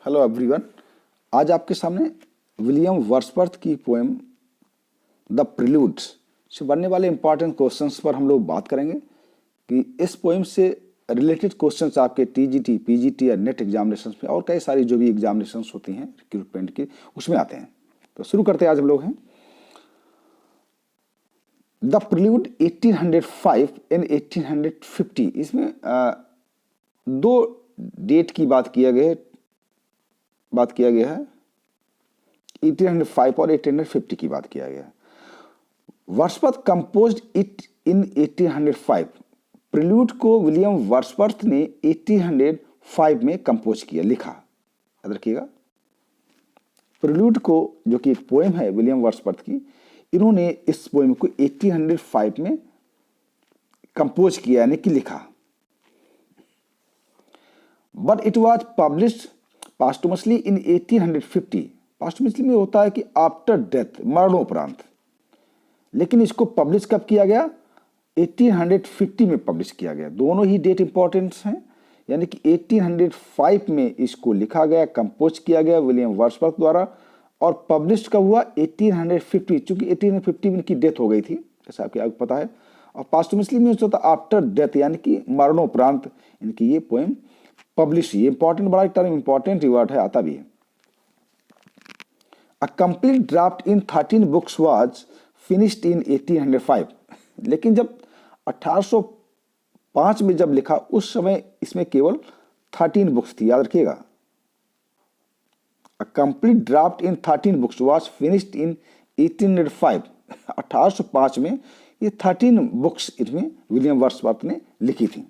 Hello everyone. आज आपके सामने विलियम वर्ड्सवर्थ की पोएम द प्रिल्यूड्स से बनने वाले इंपॉर्टेंट क्वेश्चंस पर हम लोग बात करेंगे कि इस पोएम से रिलेटेड क्वेश्चंस आपके टीजीटी, पीजीटी या नेट एग्जामिनेशंस में और कई सारी जो भी एग्जामिनेशंस होती हैं रिक्रूटमेंट की उसमें आते हैं। तो शुरू करते हैं। आज हम लोग हैं द प्रिल्यूड 1805 एंड 1850। इसमें दो डेट की बात किया गया है 1805 और 1850 की बात किया गया है। Wordsworth composed it in 1805। Prelude को विलियम वर्ड्सवर्थ ने 1805 में कंपोज किया, लिखा। याद रखिएगा, प्रिल्यूड को, जो कि एक पोएम है विलियम वर्ड्सवर्थ की, इन्होंने इस पोएम को 1805 में कंपोज किया, यानी कि लिखा। बट इट वॉज पब्लिश्ड पास्टुमसली इन 1850। पास्टुमसली में होता है कि आफ्टर डेथ, मरणोपरांत। लेकिन इसको पब्लिश कब किया गया? 1850 में पब्लिश किया गया। दोनों ही डेट इंपॉर्टेंट हैं, यानी कि 1805 में इसको लिखा गया, कंपोज किया गया विलियम वर्ड्सवर्थ द्वारा, और पब्लिश कब हुआ? 1850। चूंकि 1850 में इनकी डेथ हो गई थी, जैसा आपको पता है। और पास्टुमसली में होता आफ्टर डेथ, यानी कि मरणोपरांत इनकी ये पोएम पब्लिश। ये इंपॉर्टेंट, बड़ा टर्म, इंपॉर्टेंट वर्ड है, आता भी है। A complete draft in 13 books was finished इन 1805। लेकिन जब 1805 में जब लिखा, उस समय इसमें केवल 13 बुक्स थी। याद रखिएगा, a complete draft in 13 books was finished इन 1805। 1805 में ये 13 बुक्स इसमें विलियम वर्ड्सवर्थ ने लिखी थी।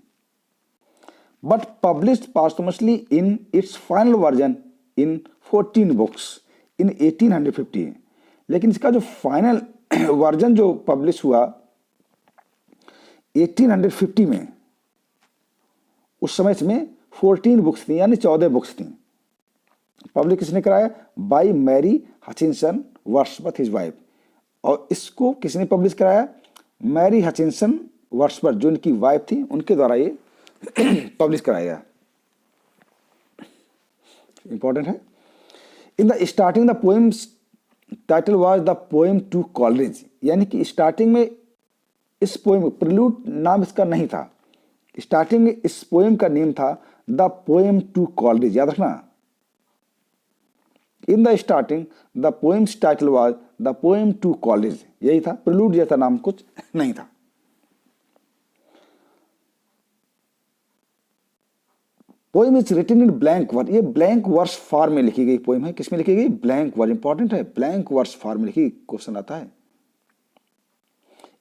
But published posthumously in its final version in 14 books in 1850। लेकिन इसका जो फाइनल वर्जन जो पब्लिश हुआ 1850 में, उस समय इसमें 14 बुक्स थी, यानी 14 बुक्स थी। पब्लिश किसने कराया? By Mary Hutchinson Wordsworth, his wife. और इसको किसने पब्लिश कराया? मैरी हचिंसन वर्ड्सवर्थ, जो इनकी वाइफ थी, उनके द्वारा ये पब्लिश कराया गया। इंपॉर्टेंट है। In the starting the poem's title was the poem to Coleridge. यानी कि स्टार्टिंग में इस पोएम, प्रिल्यूड नाम इसका नहीं था, स्टार्टिंग में इस पोएम का नेम था द पोएम टू कॉलरेज। याद रखना, in the starting the poem's title was the poem to Coleridge, यही था। प्रिल्यूड जैसा नाम कुछ नहीं था। Poem is written in blank verse. ये ब्लैंक वर्स फॉर्म में लिखी गई पोएम है। किसमें लिखी गई? Blank verse. इंपॉर्टेंट है, ब्लैंक वर्स फॉर्म में लिखी। क्वेश्चन आता है।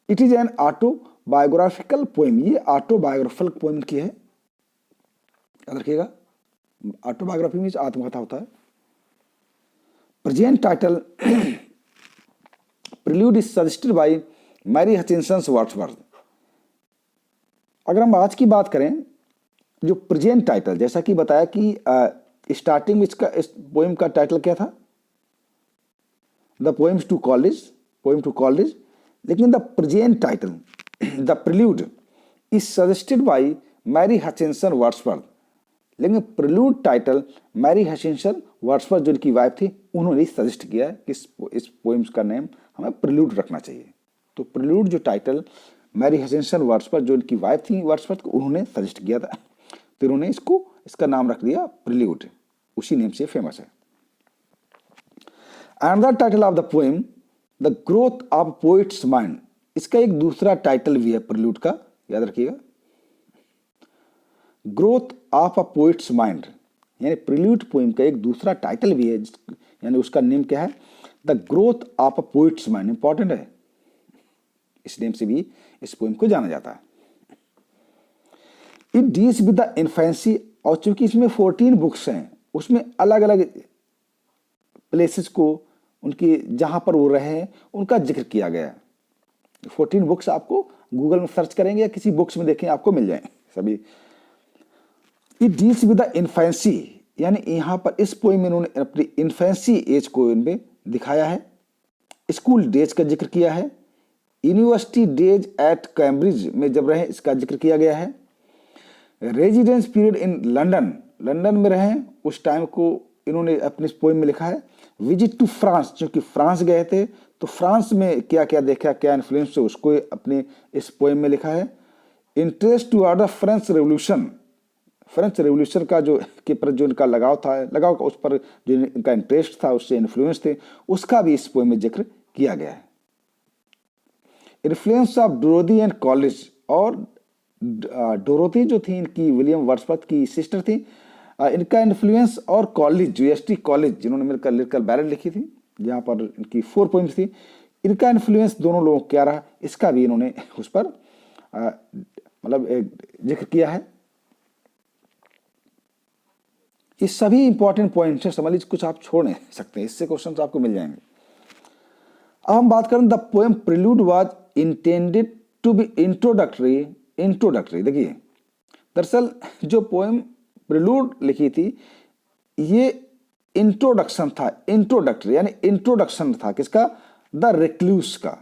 It is an autobiographical poem. ये ऑटोबायोग्राफिकल पोएम की है। याद रखिएगा, ऑटोबायोग्राफी में आत्मकथा होता है। Present title prelude is suggested by Mary Hutchinson Wordsworth. अगर हम आज की बात करें, जो प्रेजेंट टाइटल, जैसा कि बताया कि स्टार्टिंग में इसका, इस पोएम का टाइटल क्या था? The poems to college, poem to college. लेकिन the present title the prelude is suggested by Mary Hutchinson Wordsworth. लेकिन prelude title Mary Hutchinson Wordsworth, जो उनकी वाइफ थी, उन्होंने सजेस्ट किया कि इस पोएम्स का नेम हमें प्रिल्यूड रखना चाहिए। तो प्रिल्यूड जो टाइटल मैरी हचिंसन वर्ड्सवर्थ, जो उनकी वाइफ थी वर्ड्सवर्थ को, उन्होंने सजेस्ट किया था, तो उन्होंने इसका नाम रख दिया प्रिल्यूड। उसी नेम से फेमस है। Another title of the poem the growth of poets mind. इसका एक दूसरा टाइटल भी है प्रिल्यूड का, याद रखिएगा, growth of a poets mind. यानी प्रिल्यूड पोएम का एक दूसरा टाइटल भी है, यानी उसका नेम क्या है? The growth of a poets mind. Important है, इस नेम से भी इस पोएम को जाना जाता है। It deals with the infancy. और चूंकि इसमें 14 बुक्स हैं, उसमें अलग अलग प्लेसेस को, उनकी जहां पर वो रहे हैं, उनका जिक्र किया गया है। 14 बुक्स आपको गूगल में सर्च करेंगे या किसी बुक्स में देखें, आपको मिल जाए सभी। It deals with the infancy, यानी यहां पर इस पोएम में उन्होंने अपनी इन्फेंसी एज को इनमें दिखाया है। स्कूल डेज का जिक्र किया है। यूनिवर्सिटी डेज एट कैम्ब्रिज में जब रहे, इसका जिक्र किया गया है। Residence period in London, London में रहे उस टाइम को इन्होंने अपनी पोएम में लिखा है, विजिट टू फ्रांस, क्योंकि फ्रांस गए थे तो फ्रांस में क्या क्या देखा, क्या इन्फ्लुएंस है, उसको अपने इस पोएम में लिखा है। Interest towards the French revolution, French revolution का जो के प्रति जो इनका लगाव था, लगाव का उस पर जो इनका इंटरेस्ट था, उससे इन्फ्लुएंस थे, उसका भी इस पोएम में जिक्र किया गया है। Influence of Dorothy and college, और डोरोथी जो थी इनकी विलियम वर्ड्सवर्थ की सिस्टर थी, इनका इन्फ्लुएंस, और कॉलेज जो एस टी कॉलेज जिन्होंने मिलकर लिखकर बैरल लिखी थी, जहाँ पर इनकी 4 पोइम्स थी, इनका इन्फ्लुएंस दोनों लोगों को क्या रहा, इसका भी इन्होंने उस पर मतलब जिक्र किया है। ये सभी इंपॉर्टेंट पॉइंट्स हैं, समझ लीजिए, कुछ आप छोड़ नहीं सकते, इससे क्वेश्चन आपको मिल जाएंगे। अब हम बात करें, the poem prelude was intended to be introductory. देखिए, दरअसल जो पोएम प्रिल्यूड लिखी थी, ये इंट्रोडक्शन था, इंट्रोडक्टरी यानी इंट्रोडक्शन था किसका, द रिक्लूस का।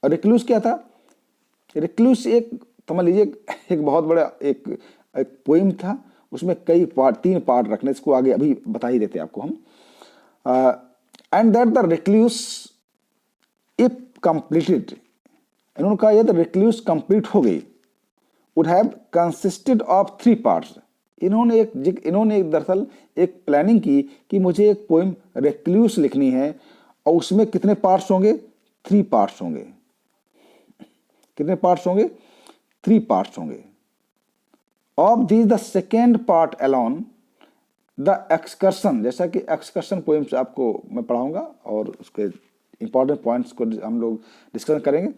और रिक्लूस क्या था, रिक्लूस एक समझ लीजिए एक बहुत बड़ा एक पोएम था, उसमें कई पार्ट, 3 पार्ट रखने, इसको आगे अभी बता ही देते आपको हम। And that the recluse if completed, इन्होंने कहा यदि रिक्लूस कंप्लीट हो गई, would have consisted of 3 parts. इन्होंने एक दरअसल एक प्लानिंग की कि मुझे एक पोएम रिक्लूस लिखनी है, और उसमें कितने पार्ट्स होंगे, 3 पार्ट्स होंगे। कितने पार्ट्स होंगे, 3 पार्ट्स होंगे। Of this the second part alone the excursion, जैसा कि एक्सकर्शन पोएम्स आपको मैं पढ़ाऊंगा और उसके इंपॉर्टेंट पॉइंट्स को हम लोग डिस्कस करेंगे।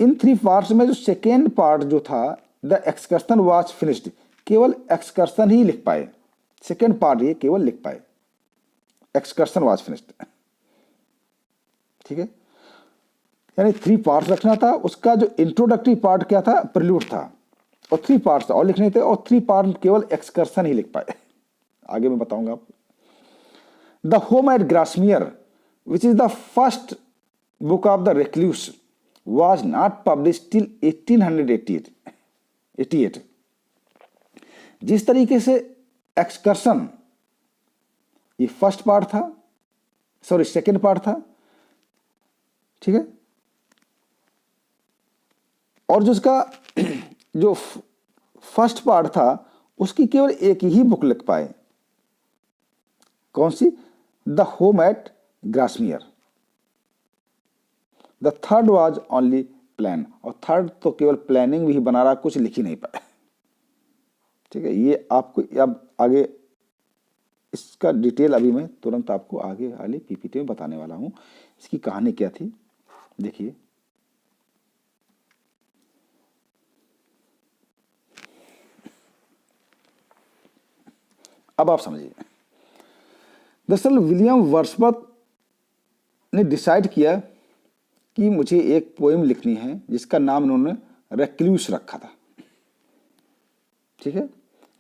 इन 3 पार्ट्स में जो सेकेंड पार्ट जो था, द एक्सकर्शन वाज फिनिश्ड, केवल एक्सकर्शन ही लिख पाए, सेकेंड पार्ट ये केवल लिख पाए, एक्सकर्शन वाज फिनिश्ड। ठीक है, यानी 3 पार्ट्स रखना था, उसका जो इंट्रोडक्टरी पार्ट क्या था, प्रिल्यूड था, और 3 पार्ट्स और लिखने थे, और 3 पार्ट केवल एक्सकर्शन ही लिख पाए। आगे मैं बताऊंगा आपको। The home at Grasmere which is the first book of the recluse was not published till 1888। जिस तरीके से एक्सकर्शन ये फर्स्ट पार्ट था, सॉरी सेकेंड पार्ट था, ठीक है, और जो उसका जो फर्स्ट पार्ट था उसकी केवल एक ही बुक लिख पाए, कौन सी, the home at Grasmere. The third was only plan, और थर्ड तो केवल प्लानिंग भी बना रहा, कुछ लिख ही नहीं पाया। ठीक है, ये आपको अब आगे इसका डिटेल अभी मैं तुरंत आपको आगे वाली पीपीटी में बताने वाला हूं, इसकी कहानी क्या थी। देखिए, अब आप समझिए, दरअसल विलियम वर्ड्सवर्थ ने डिसाइड किया कि मुझे एक पोएम लिखनी है जिसका नाम उन्होंने रेक्लूस रखा था। ठीक है,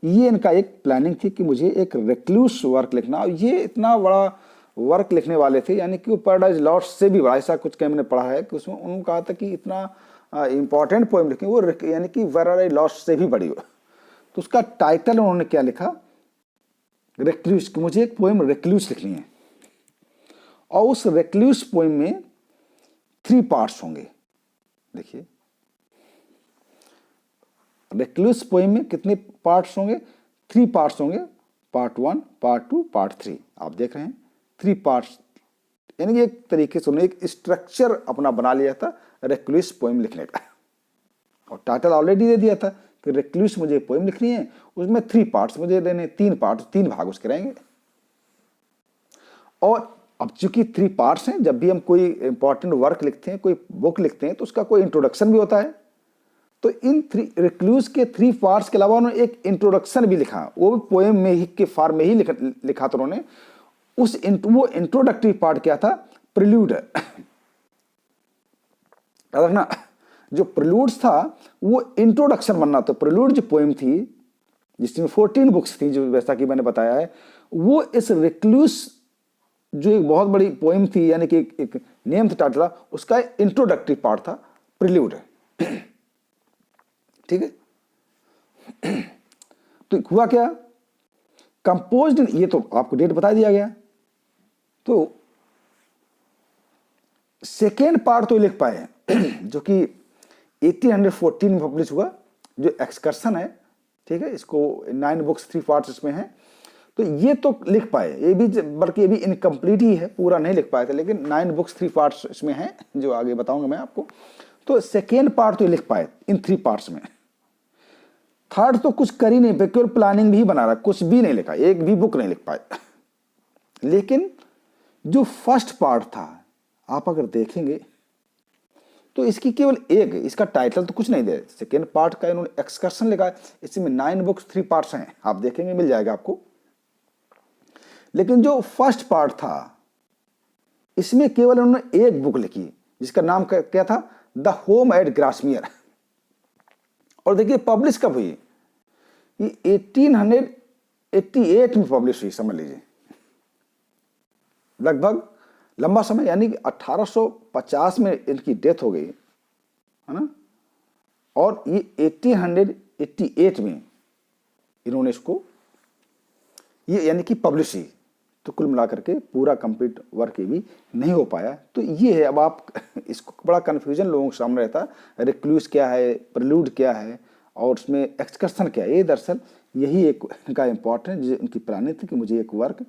ये इनका एक प्लानिंग थी कि मुझे एक रेक्लूस वर्क लिखना, और ये इतना बड़ा वर्क लिखने वाले थे, यानी कि वो पैराडाइज लॉस्ट से भी बड़ा, ऐसा कुछ मैंने पढ़ा है कि उसमें उन्होंने कहा था कि इतना इंपॉर्टेंट पोएम लिखें वो, यानी कि पैराडाइज लॉस्ट से भी बड़ी हो। तो उसका टाइटल उन्होंने क्या लिखा, रेक्लूस, कि मुझे एक पोएम रेक्लूस लिखनी है, और उस रेक्लूस पोएम में 3 पार्ट्स होंगे। देखिए, रेक्लूस पोएम में कितने पार्ट्स होंगे, 3 पार्ट्स होंगे, पार्ट 1, पार्ट 2, पार्ट 3। आप देख रहे हैं 3 पार्ट्स, यानी कि एक तरीके से उन्होंने एक स्ट्रक्चर अपना बना लिया था रेक्लूस पोएम लिखने का, और टाइटल ऑलरेडी दे दिया था कि रेक्लूस मुझे पोएम लिखनी है, उसमें 3 पार्ट्स मुझे देने, 3 पार्ट्स, 3 भाग उसके रहेंगे। और अब चूंकि 3 पार्ट्स हैं, जब भी हम कोई इंपॉर्टेंट वर्क लिखते हैं, कोई बुक लिखते हैं, तो उसका कोई इंट्रोडक्शन भी होता है। तो इन 3 रिक्लूस के 3 पार्ट्स के अलावा उन्होंने एक इंट्रोडक्शन भी लिखा, वो भी पोएम में ही के फॉर्म में ही लिखा था उन्होंने। वो इंट्रोडक्टरी पार्ट क्या था, प्रिल्यूड है। रखना, जो प्रिल्यूड्स था वो इंट्रोडक्शन बनना, तो प्रिल्यूड जो पोएम थी जिसमें 14 बुक्स थी, जो वैसा कि मैंने बताया है, वो इस रिक्लूस जो एक बहुत बड़ी पोएम थी, यानी कि एक नेम था, टाइटल, उसका इंट्रोडक्टरी पार्ट था, प्रिल्यूड है। ठीक है, तो हुआ क्या कंपोज्ड, ये तो आपको डेट बता दिया गया। तो सेकेंड पार्ट तो लिख पाए जो कि 1814 में पब्लिश हुआ, जो एक्सकर्सन है, ठीक है, इसको 9 बुक्स 3 पार्ट्स इसमें है। तो ये तो लिख पाए, ये भी बल्कि ये भी इनकम्प्लीट ही है, पूरा नहीं लिख पाए थे, लेकिन 9 बुक्स 3 पार्ट्स इसमें हैं, जो आगे बताऊंगा मैं आपको। तो सेकेंड पार्ट तो लिख पाए इन 3 पार्ट्स में। थर्ड तो कुछ कर ही नहीं पाए, केवल प्लानिंग भी बना रहा, कुछ भी नहीं लिखा, एक भी बुक नहीं लिख पाए। लेकिन जो फर्स्ट पार्ट था, आप अगर देखेंगे तो इसकी केवल एक, इसका टाइटल तो कुछ नहीं दे, सेकेंड पार्ट का इन्होंने एक्सकर्सन लिखा है, इसमें 9 बुक्स 3 पार्ट्स हैं, आप देखेंगे मिल जाएगा आपको। लेकिन जो फर्स्ट पार्ट था, इसमें केवल उन्होंने एक बुक लिखी, जिसका नाम क्या था, द होम एट ग्रासमियर। और देखिए पब्लिश कब हुई, ये 1888 में पब्लिश हुई, समझ लीजिए, लगभग लंबा समय, यानी कि 1850 में इनकी डेथ हो गई, है ना, और ये 1888 में इन्होंने इसको ये यानी कि पब्लिश हुई। तो कुल मिलाकर के पूरा कंप्लीट वर्क ये भी नहीं हो पाया। तो ये है, अब आप इसको बड़ा कन्फ्यूजन लोगों के सामने रहता है, रिक्लूस क्या है, प्रेलूड क्या है, और उसमें एक्सकर्सन क्या है। ये दरअसल यही एक का इम्पोर्टेंट, जो उनकी प्लानिंग थी कि मुझे एक वर्क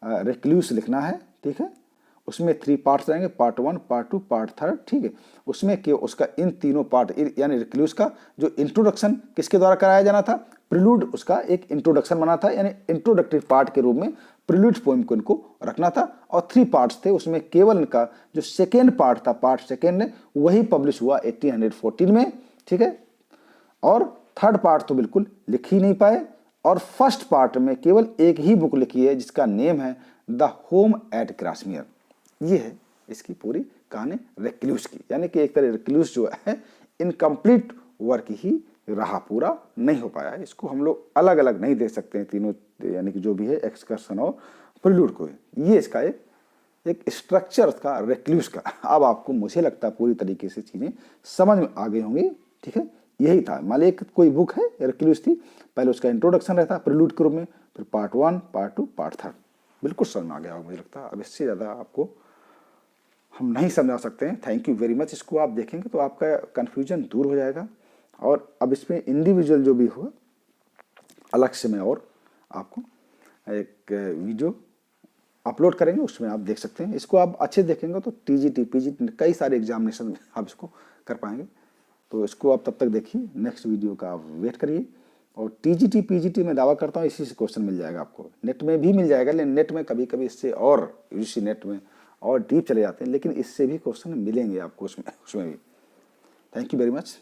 रिक्लूस लिखना है, ठीक है, उसमें 3 पार्ट्स रहेंगे, पार्ट 1, पार्ट 2, पार्ट 3, ठीक है। उसमें कि उसका इन तीनों पार्ट, यानी रिक्लूस का जो इंट्रोडक्शन किसके द्वारा कराया जाना था, प्रिलूड, उसका एक इंट्रोडक्शन बना था, यानी इंट्रोडक्टरी पार्ट के रूप में प्रिलूड पोएम को इनको रखना था। और 3 पार्ट्स थे, उसमें केवल इनका जो सेकेंड पार्ट था, पार्ट सेकेंड, वही पब्लिश हुआ 1814 में, ठीक है। और थर्ड पार्ट तो बिल्कुल लिख ही नहीं पाए। और फर्स्ट पार्ट में केवल एक ही बुक लिखी है, जिसका नेम है द होम एट ग्रासमियर। ये है इसकी पूरी कहानी रिक्लूस की, यानी कि एक तरह रिक्लूस जो है इनकम्प्लीट वर्क ही रहा, पूरा नहीं हो पाया। इसको हम लोग अलग अलग नहीं देख सकते हैं तीनों, यानी कि जो भी है एक्सकर्सन और प्रिलूड को। ये इसका एक स्ट्रक्चर था रिक्लूस का। अब आपको, मुझे लगता है, पूरी तरीके से चीज़ें समझ में आ गई होंगी, ठीक है। यही था, मान लीजिए कोई बुक है रिक्लूस थी, पहले उसका इंट्रोडक्शन रहता प्रिलूड के रूप में, फिर पार्ट 1, पार्ट 2, पार्ट 3, बिल्कुल समझ में आ गया होगा मुझे लगता है। अब इससे ज़्यादा आपको हम नहीं समझा सकते हैं। Thank you very much. इसको आप देखेंगे तो आपका कन्फ्यूजन दूर हो जाएगा। और अब इसमें इंडिविजुअल जो भी हो, अलग से मैं और आपको एक वीडियो अपलोड करेंगे, उसमें आप देख सकते हैं। इसको आप अच्छे देखेंगे तो टीजीटी, पीजीटी, कई सारे एग्जामिनेशन में आप इसको कर पाएंगे। तो इसको आप तब तक देखिए, नेक्स्ट वीडियो का आप वेट करिए। और टीजीटी, पीजीटी में दावा करता हूँ इसी से क्वेश्चन मिल जाएगा आपको, नेट में भी मिल जाएगा, लेकिन नेट में कभी कभी इससे और यूजीसी नेट में और डीप चले जाते हैं, लेकिन इससे भी क्वेश्चन मिलेंगे आपको उसमें भी। Thank you very much.